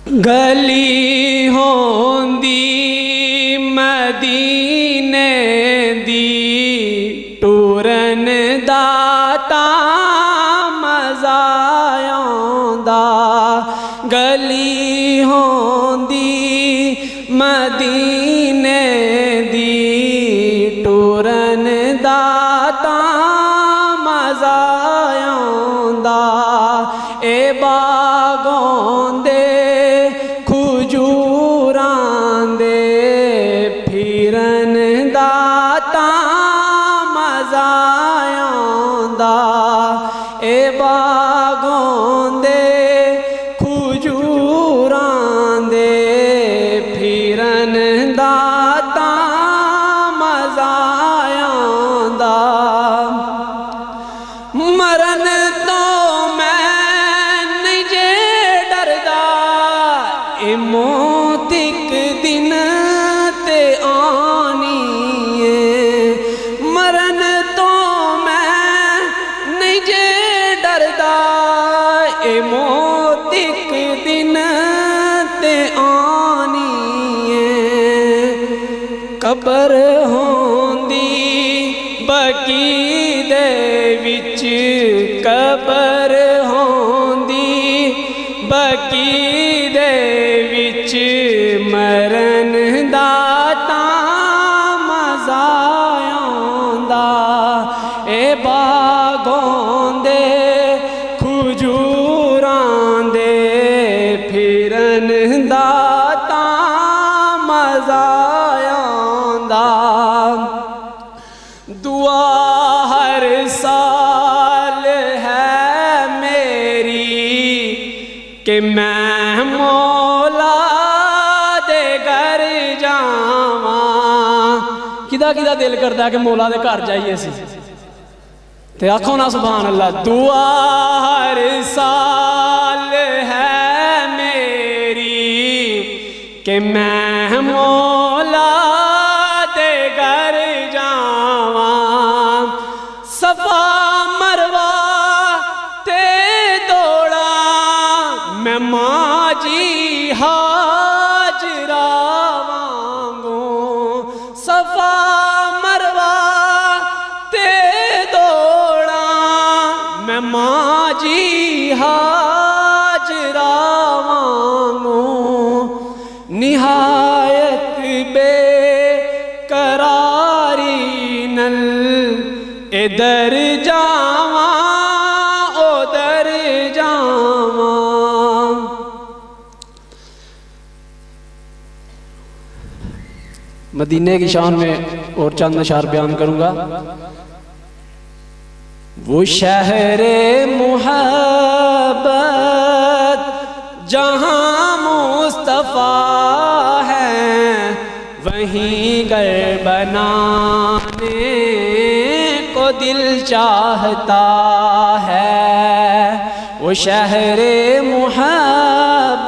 گلی ہوندی مدینے دی ٹورن دا مزا آوندا گلی ہوندی مدینے دی ٹورن دا مزا آوندا اے باغوں دے اے باغوں دے کھجوراں دے پھرن دا مزا آوندا مرن تو میں نہیں جے ڈردا اے موت ایک دن تے آنی ہے مرن تو اے موت ایک دن تے آنی ہے قبر ہوندی بقی دے وچ قبر ہوندی بقی دے وچ مرن دا مزا آوندا اے باغوں دے پھرن دا مزا آوندا دعا ہر سال ہے میری کہ میں مولا دے گھر جاواں کدا دل کردا ہے کہ مولا دے گھر جائیے سی تے آکھو نا سبحان اللہ دعا ہر سال ہے کہ میں مولا دے گھر جاواں صفا مروہ تے دوڑا میں ماجی ہاجرہ وانگوں صفا مروہ تے دوڑا میں ماجی ہاجرہ نہایت بے قراری نل ادھر جاواں ادھر جاواں مدینے کی شان میں اور چند اشعار بیان کروں گا وہ شہر محبت جہاں مصطفیٰ ہے وہیں گھر بنانے کو دل چاہتا ہے وہ شہر محبت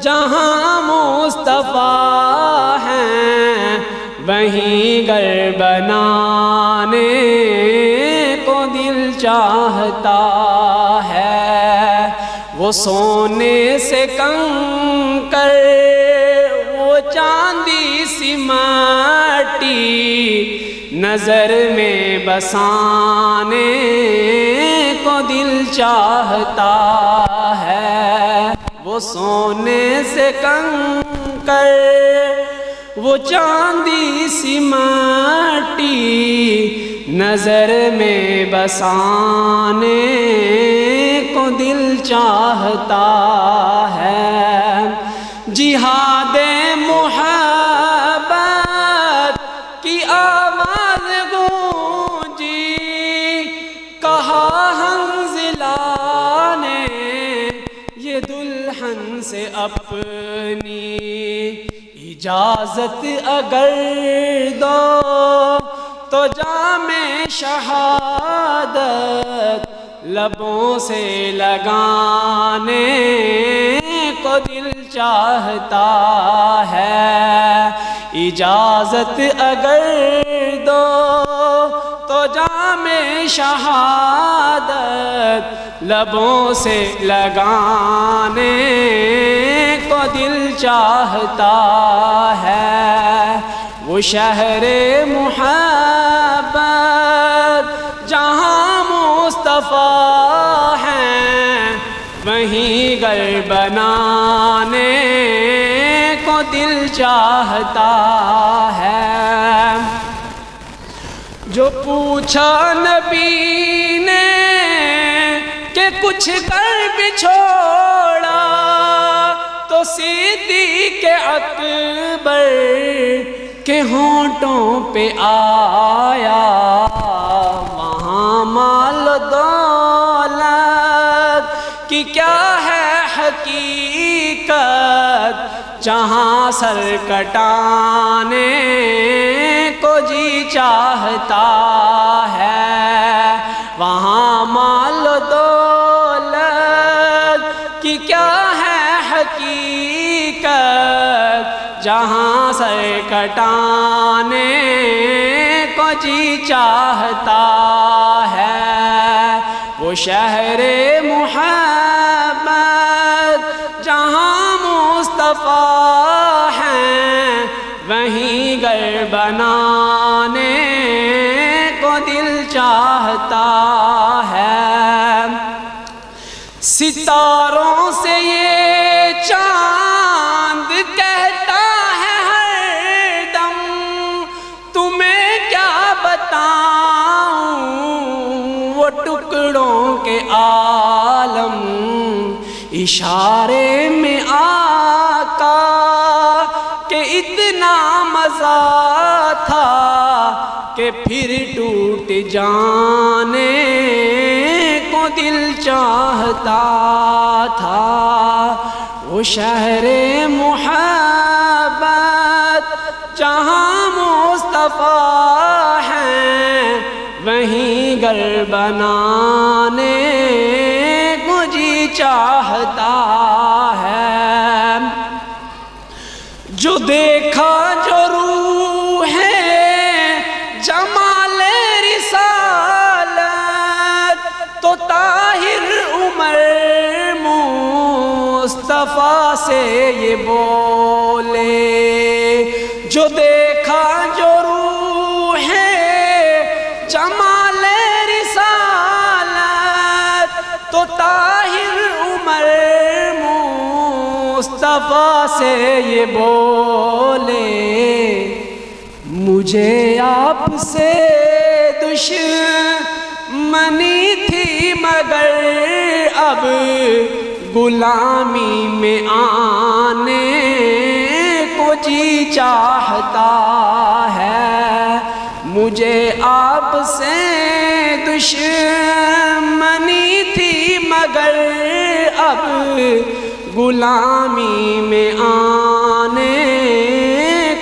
جہاں مصطفیٰ ہے وہیں گھر بنانے کو دل چاہتا ہے وہ سونے سے کنکر وہ چاندی سی مٹی نظر میں بسانے کو دل چاہتا ہے وہ سونے سے کنکر وہ چاندی سی مٹی نظر میں بسانے کو دل چاہتا ہے جہاد محبت کی آواز گونجی کہا حنظلہ نے یہ دلہن سے اپنی اجازت اگر دو تو جام شہادت لبوں سے لگانے کو دل چاہتا ہے اجازت اگر دو تو جام شہادت لبوں سے لگانے دل چاہتا ہے، وہ شہر محبت جہاں مصطفیٰ ہیں، وہیں گھر بنانے کو دل چاہتا ہے۔ جو پوچھا نبی نے کہ کچھ کر بھی چھوڑا، تو صدیق اکبر کے ہونٹوں پہ آیا، وہاں مال و دولت کی کیا ہے حقیقت، جہاں سر کٹانے کو جی چاہتا ہے، وہاں مال و دولت کی کیا ہے حقیقت، جہاں سر کٹانے کو جی چاہتا ہے، وہ شہر محبت جہاں مصطفیٰ ہیں، وہیں گھر بنانے کو دل چاہتا ہے۔ ستاروں سے یہ چاند کہتا ہے ہر دم، تمہیں کیا بتاؤں وہ ٹکڑوں کے عالم، اشارے میں آقا کہ اتنا مزہ تھا کہ پھر ٹوٹ جانے کو دل چاہتا تھا، وہ شہر محبت جہاں مصطفیٰ ہیں، وہیں گھر بنانے کو جی چاہتا ہے۔ جو دیکھا جو روح ہے جمال رسالت، تو طاہر عمر مصطفیٰ سے یہ بولے، جو دیکھا جو روح ہے جمال رسالت، تو طاہر عمر مصطفیٰ سے یہ بولے، مجھے آپ سے دشمنی تھی مگر اب غلامی میں آنے کو جی چاہتا ہے، مجھے آپ سے دشمنی تھی مگر اب غلامی میں آنے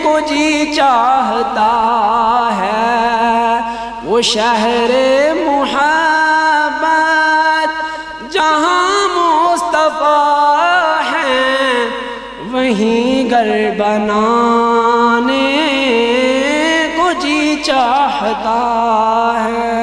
کو جی چاہتا ہے، وہ شہر محبت جہاں مصطفیٰ ہیں، وہیں گھر بنانے کو جی چاہتا ہے۔